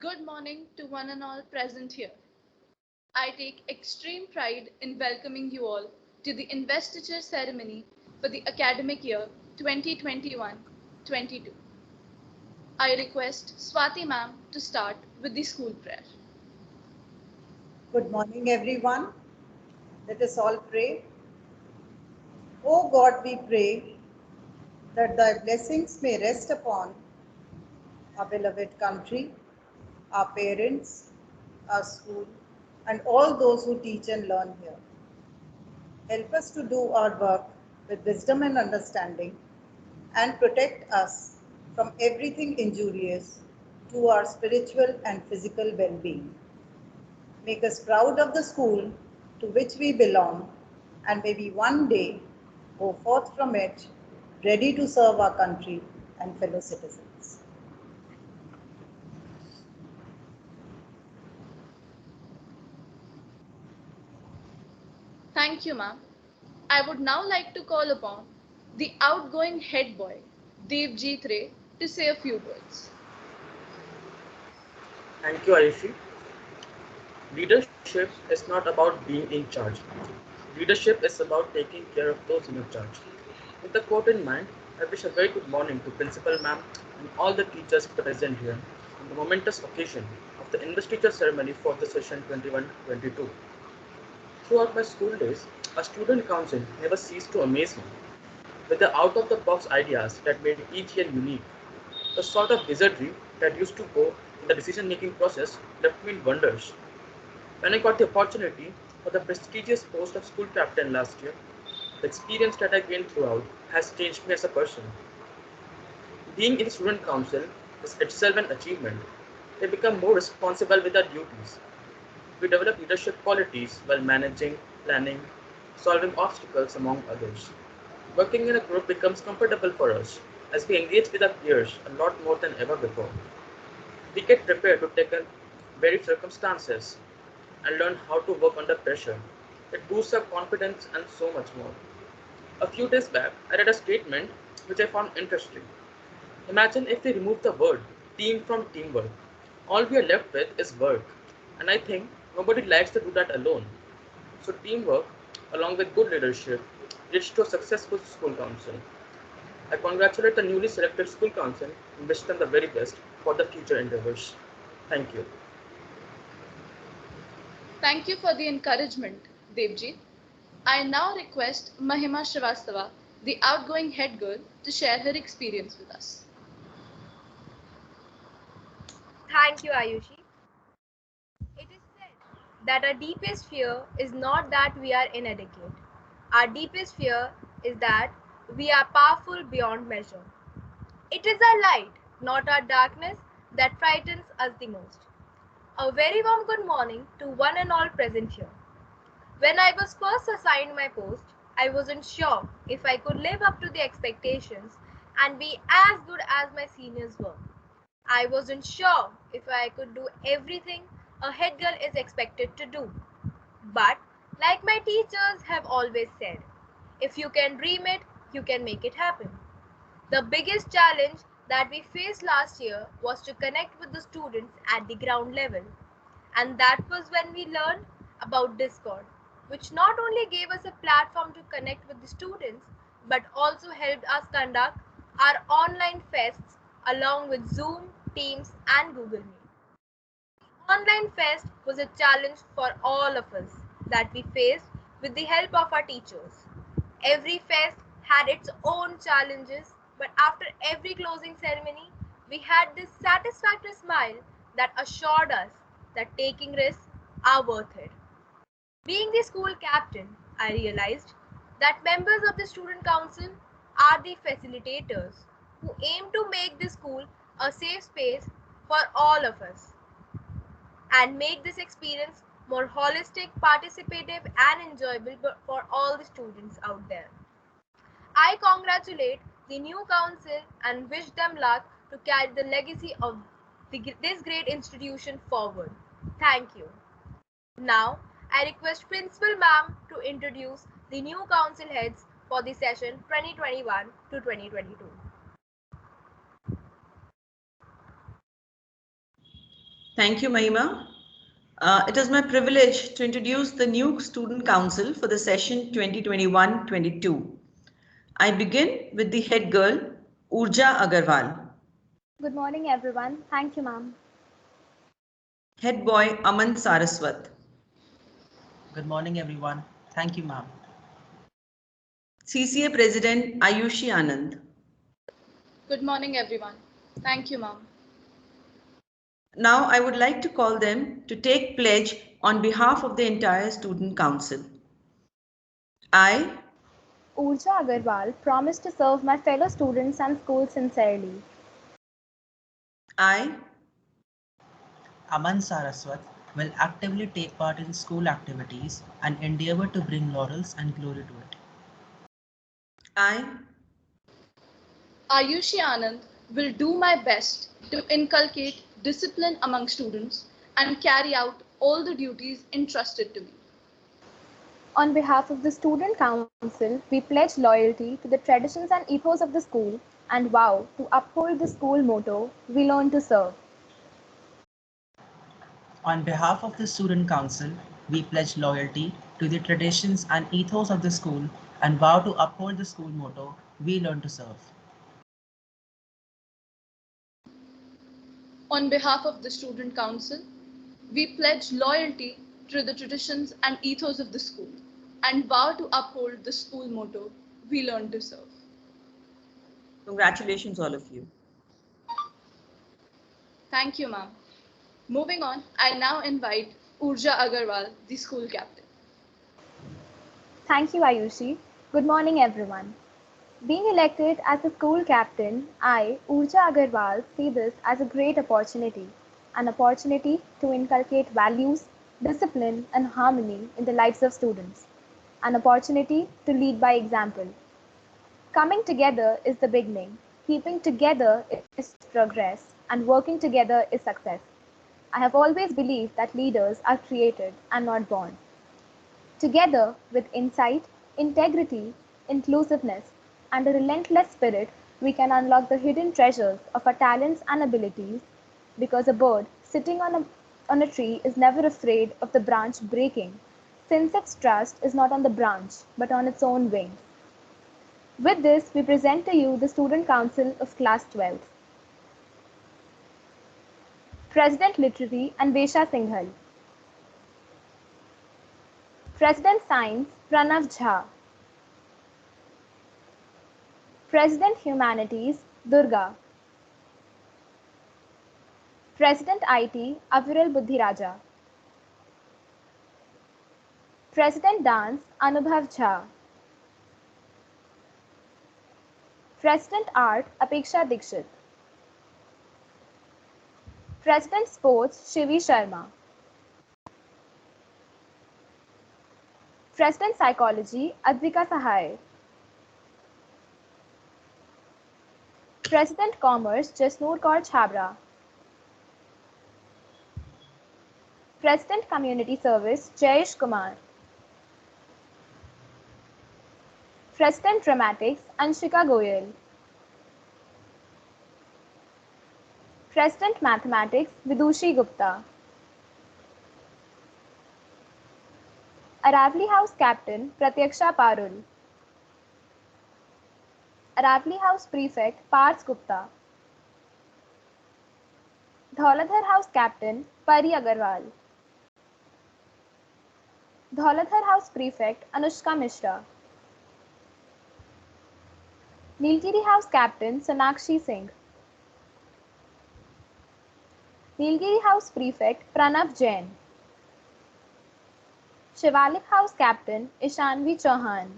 Good morning to one and all present here. I take extreme pride in welcoming you all to the investiture ceremony for the academic year 2021-22. I request Swati ma'am to start with the school prayer. Good morning, everyone. Let us all pray. O God, we pray that thy blessings may rest upon our beloved country, our parents, our school, and all those who teach and learn here. Help us to do our work with wisdom and understanding and protect us from everything injurious to our spiritual and physical well being. Make us proud of the school to which we belong, and may we one day go forth from it ready to serve our country and fellow citizens. Thank you, ma'am. I would now like to call upon the outgoing head boy, Devjit Ray, to say a few words. Thank you, Ayushi. Leadership is not about being in charge. Leadership is about taking care of those in your charge. With the quote in mind, I wish a very good morning to Principal Ma'am and all the teachers present here on the momentous occasion of the investiture ceremony for the session 21-22. Throughout my school days, a student council never ceased to amaze me with the out-of-the-box ideas that made each year unique. The sort of wizardry that used to go in the decision-making process left me in wonders. When I got the opportunity for the prestigious post of school captain last year, the experience that I gained throughout has changed me as a person. Being in the student council is itself an achievement. We become more responsible with our duties. We develop leadership qualities while managing, planning, solving obstacles, among others. Working in a group becomes comfortable for us as we engage with our peers a lot more than ever before. We get prepared to take on varied circumstances and learn how to work under pressure. It boosts our confidence and so much more. A few days back, I read a statement which I found interesting. Imagine if we remove the word team from teamwork. All we are left with is work. And I think nobody likes to do that alone. So, teamwork, along with good leadership, leads to a successful school council. I congratulate the newly selected school council and wish them the very best for the future endeavors. Thank you. Thank you for the encouragement, Devjit. I now request Mahima Srivastava, the outgoing head girl, to share her experience with us. Thank you, Ayushi. It is said that our deepest fear is not that we are inadequate. Our deepest fear is that we are powerful beyond measure. It is our light, not our darkness, that frightens us the most. A very warm good morning to one and all present here. When I was first assigned my post, I wasn't sure if I could live up to the expectations and be as good as my seniors were. I wasn't sure if I could do everything a head girl is expected to do. But, like my teachers have always said, if you can dream it, you can make it happen. The biggest challenge that we faced last year was to connect with the students at the ground level. And that was when we learned about Discord, which not only gave us a platform to connect with the students, but also helped us conduct our online fests along with Zoom, Teams, and Google Meet. Online fest was a challenge for all of us that we faced with the help of our teachers. Every fest had its own challenges, but after every closing ceremony, we had this satisfactory smile that assured us that taking risks are worth it. Being the school captain, I realized that members of the student council are the facilitators who aim to make the school a safe space for all of us and make this experience more holistic, participative, and enjoyable for all the students out there. I congratulate the new council and wish them luck to carry the legacy of this great institution forward. Thank you. Now, I request Principal Ma'am to introduce the new council heads for the session 2021 to 2022. Thank you, Mahima. It is my privilege to introduce the new Student Council for the session 2021-22. I begin with the head girl, Urja Agarwal. Good morning, everyone. Thank you, ma'am. Head boy, Aman Saraswat. Good morning, everyone. Thank you, ma'am. CCA President, Ayushi Anand. Good morning, everyone. Thank you, ma'am. Now I would like to call them to take pledge on behalf of the entire Student Council. I, Urja Agarwal, promise to serve my fellow students and school sincerely. I, Aman Saraswat will actively take part in school activities and endeavor to bring laurels and glory to it. I, Ayushi Anand will do my best to inculcate discipline among students and carry out all the duties entrusted to me. On behalf of the Student Council, we pledge loyalty to the traditions and ethos of the school and vow to uphold the school motto, "We learn to serve." On behalf of the Student Council, we pledge loyalty to the traditions and ethos of the school and vow to uphold the school motto, "We learn to serve." On behalf of the Student Council, we pledge loyalty to the traditions and ethos of the school and vow to uphold the school motto, "We learn to serve." congratulations all of you. Thank you, ma'am. Moving on, I now invite Urja Agarwal, the school captain. Thank you, Ayushi. Good morning, everyone. Being elected as the school captain, I, Urja Agarwal, see this as a great opportunity, an opportunity to inculcate values, discipline, and harmony in the lives of students, an opportunity to lead by example. Coming together is the beginning, keeping together is progress, and working together is success. I have always believed that leaders are created and not born. Together, with insight, integrity, inclusiveness, and a relentless spirit, we can unlock the hidden treasures of our talents and abilities, because a bird sitting on a tree is never afraid of the branch breaking, since its trust is not on the branch but on its own wings. With this, we present to you the Student Council of Class 12th. President Literary, Anvesha Singhal. President Science, Pranav Jha. President Humanities, Durga. President IT, Aviral Buddhiraja. President Dance, Anubhav Jha. President Art, Apeksha Dikshit. President Sports, Shivi Sharma. President Psychology, Advika Sahai. President Commerce, Jasnoor Kaur Chhabra. President Community Service, Jayesh Kumar. President Dramatics, Anshika Goyal. President Mathematics, Vidushi Gupta. Aravali House Captain, Pratyaksha Parul. Aravali House Prefect, Parth Gupta. Dhauladhar House Captain, Pari Agarwal. Dhauladhar House Prefect, Anushka Mishra. Nilgiri House Captain, Sonakshi Singh. Nilgiri House Prefect, Pranav Jain. Shivalik House Captain, Ishanvi Chauhan.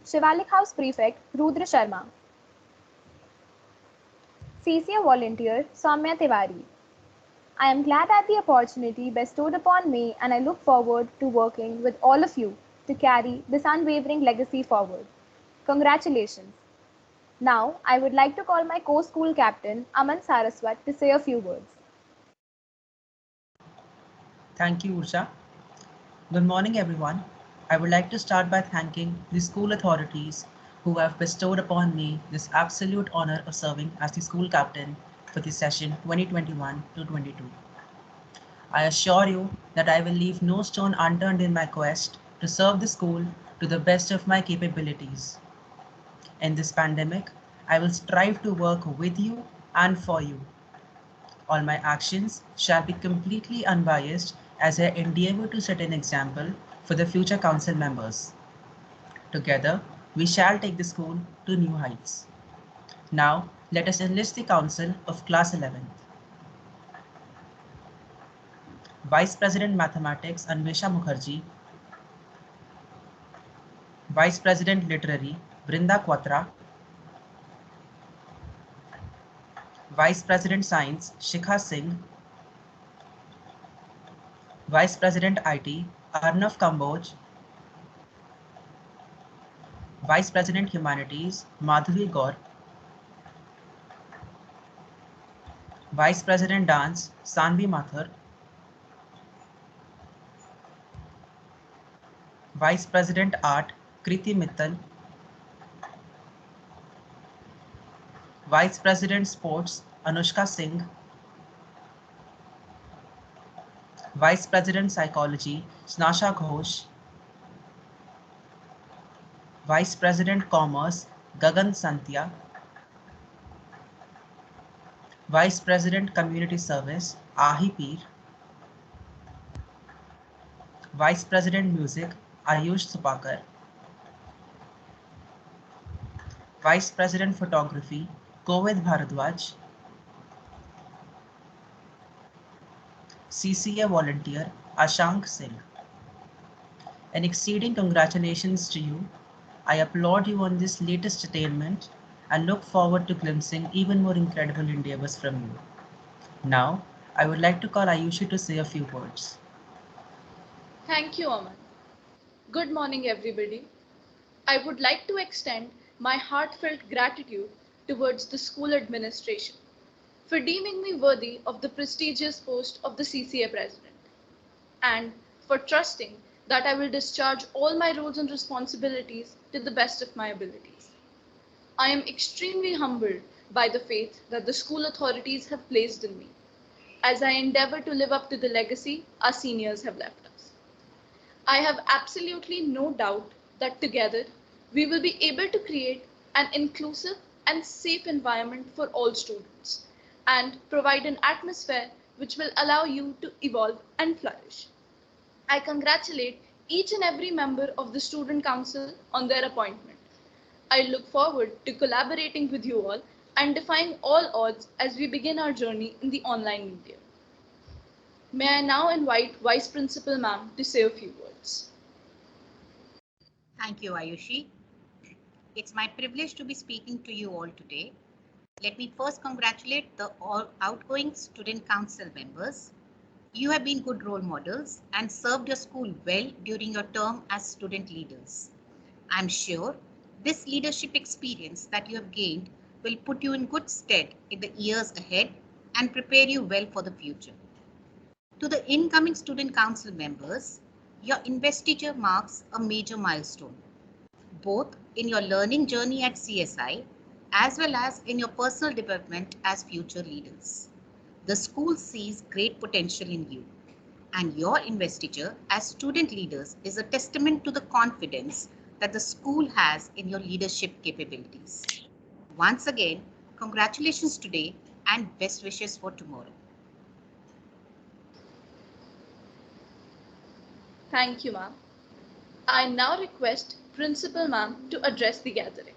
Shivalik House Prefect, Rudra Sharma. CCA Volunteer, Soumya Tiwari. I am glad at the opportunity bestowed upon me, and I look forward to working with all of you to carry this unwavering legacy forward. Congratulations. Now, I would like to call my co-school captain, Aman Saraswat, to say a few words. Thank you, Urja. Good morning, everyone. I would like to start by thanking the school authorities who have bestowed upon me this absolute honor of serving as the school captain for the session 2021 to 22. I assure you that I will leave no stone unturned in my quest to serve the school to the best of my capabilities. In this pandemic, I will strive to work with you and for you. All my actions shall be completely unbiased as I endeavor to set an example for the future council members. Together, we shall take the school to new heights. Now, let us enlist the council of Class 11th. Vice President Mathematics Anvesha Mukherjee, Vice President Literary Brinda Quatra, Vice President Science Shikha Singh, Vice President IT Arnav Kamboj, Vice President Humanities Madhavi Gaur, Vice President Dance Sanvi Mathur, Vice President Art Kriti Mittal, Vice President Sports Anushka Singh, Vice President Psychology Snasha Ghosh, Vice President Commerce Gagan Santia, Vice President Community Service Ahi Peer, Vice President Music Ayush Supakar, Vice President Photography Kovid Bharadwaj, CCA Volunteer Ashank Singh. An exceeding congratulations to you. I applaud you on this latest attainment and look forward to glimpsing even more incredible endeavors from you. Now, I would like to call Ayushi to say a few words. Thank you, Aman. Good morning, everybody. I would like to extend my heartfelt gratitude towards the school administration for deeming me worthy of the prestigious post of the CCA president and for trusting that I will discharge all my roles and responsibilities to the best of my abilities. I am extremely humbled by the faith that the school authorities have placed in me as I endeavor to live up to the legacy our seniors have left us. I have absolutely no doubt that together we will be able to create an inclusive and safe environment for all students and provide an atmosphere which will allow you to evolve and flourish. I congratulate each and every member of the Student Council on their appointment. I look forward to collaborating with you all and defying all odds as we begin our journey in the online media. May I now invite Vice Principal Ma'am to say a few words. Thank you, Ayushi. It's my privilege to be speaking to you all today. Let me first congratulate the all outgoing Student Council members. You have been good role models and served your school well during your term as student leaders. I'm sure this leadership experience that you have gained will put you in good stead in the years ahead and prepare you well for the future. To the incoming Student Council members, your investiture marks a major milestone, both in your learning journey at CSI as well as in your personal development as future leaders. The school sees great potential in you, and your investiture as student leaders is a testament to the confidence that the school has in your leadership capabilities. Once again, congratulations today and best wishes for tomorrow. Thank you, ma'am. I now request Principal Ma'am to address the gathering.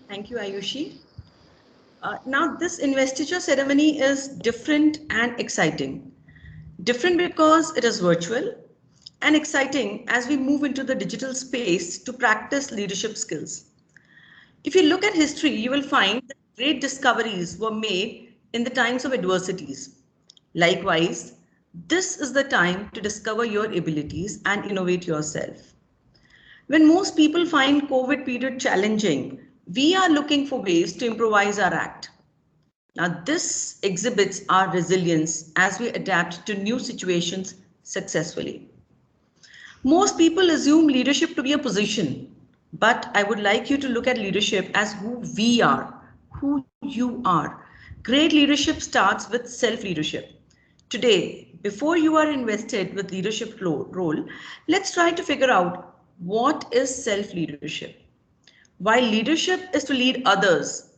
Thank you, Ayushi. Now, this investiture ceremony is different and exciting. Different because it is virtual, and exciting as we move into the digital space to practice leadership skills. If you look at history, you will find that great discoveries were made in the times of adversities. Likewise, this is the time to discover your abilities and innovate yourself. When most people find COVID period challenging, we are looking for ways to improvise our act. Now, this exhibits our resilience as we adapt to new situations successfully. Most people assume leadership to be a position, but I would like you to look at leadership as who we are, who you are. Great leadership starts with self-leadership. Today, before you are invested with leadership role, let's try to figure out what is self-leadership. While leadership is to lead others,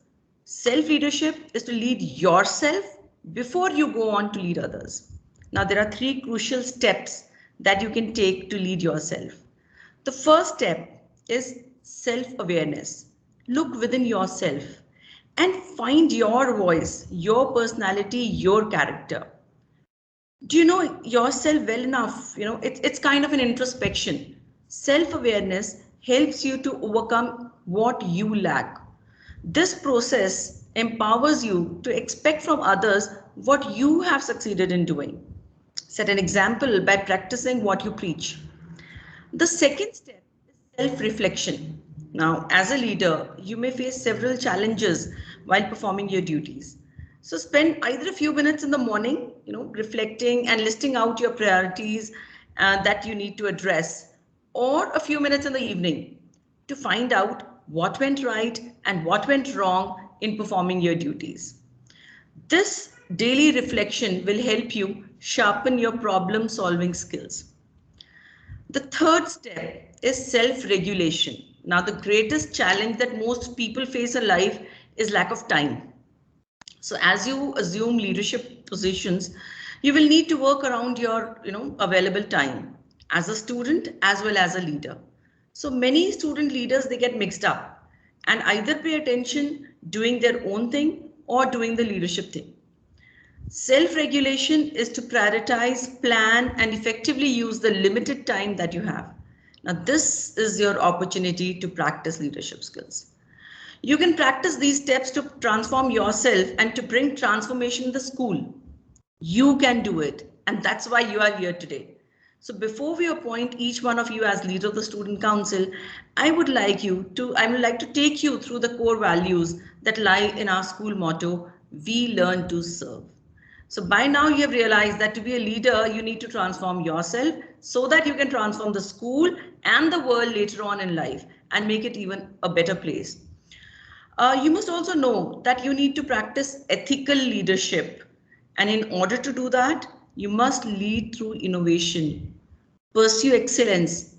self-leadership is to lead yourself before you go on to lead others. Now, there are three crucial steps that you can take to lead yourself. The first step is self-awareness. Look within yourself and find your voice, your personality, your character. Do you know yourself well enough? It's kind of an introspection. Self-awareness helps you to overcome what you lack. This process empowers you to expect from others what you have succeeded in doing. Set an example by practicing what you preach. The second step is self-reflection. Now, as a leader, you may face several challenges while performing your duties. So spend either a few minutes in the morning, reflecting and listing out your priorities that you need to address, or a few minutes in the evening to find out what went right and what went wrong in performing your duties. This daily reflection will help you sharpen your problem-solving skills. The third step is self-regulation. Now, the greatest challenge that most people face in life is lack of time. So as you assume leadership positions, you will need to work around your available time as a student as well as a leader. So many student leaders, they get mixed up and either pay attention doing their own thing or doing the leadership thing. Self-regulation is to prioritize, plan, and effectively use the limited time that you have. Now, this is your opportunity to practice leadership skills. You can practice these steps to transform yourself and to bring transformation in the school. You can do it, and that's why you are here today. So before we appoint each one of you as leader of the student council, I would like to take you through the core values that lie in our school motto, we learn to serve. So by now you have realized that to be a leader, you need to transform yourself so that you can transform the school and the world later on in life and make it even a better place. You must also know that you need to practice ethical leadership. And in order to do that, you must lead through innovation, pursue excellence,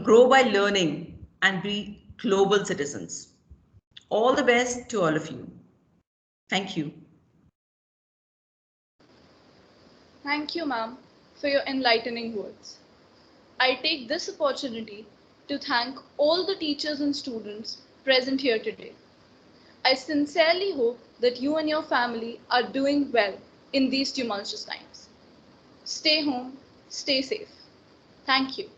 grow by learning and be global citizens. All the best to all of you. Thank you. Thank you, ma'am, for your enlightening words. I take this opportunity to thank all the teachers and students present here today. I sincerely hope that you and your family are doing well in these tumultuous times. Stay home, stay safe. Thank you.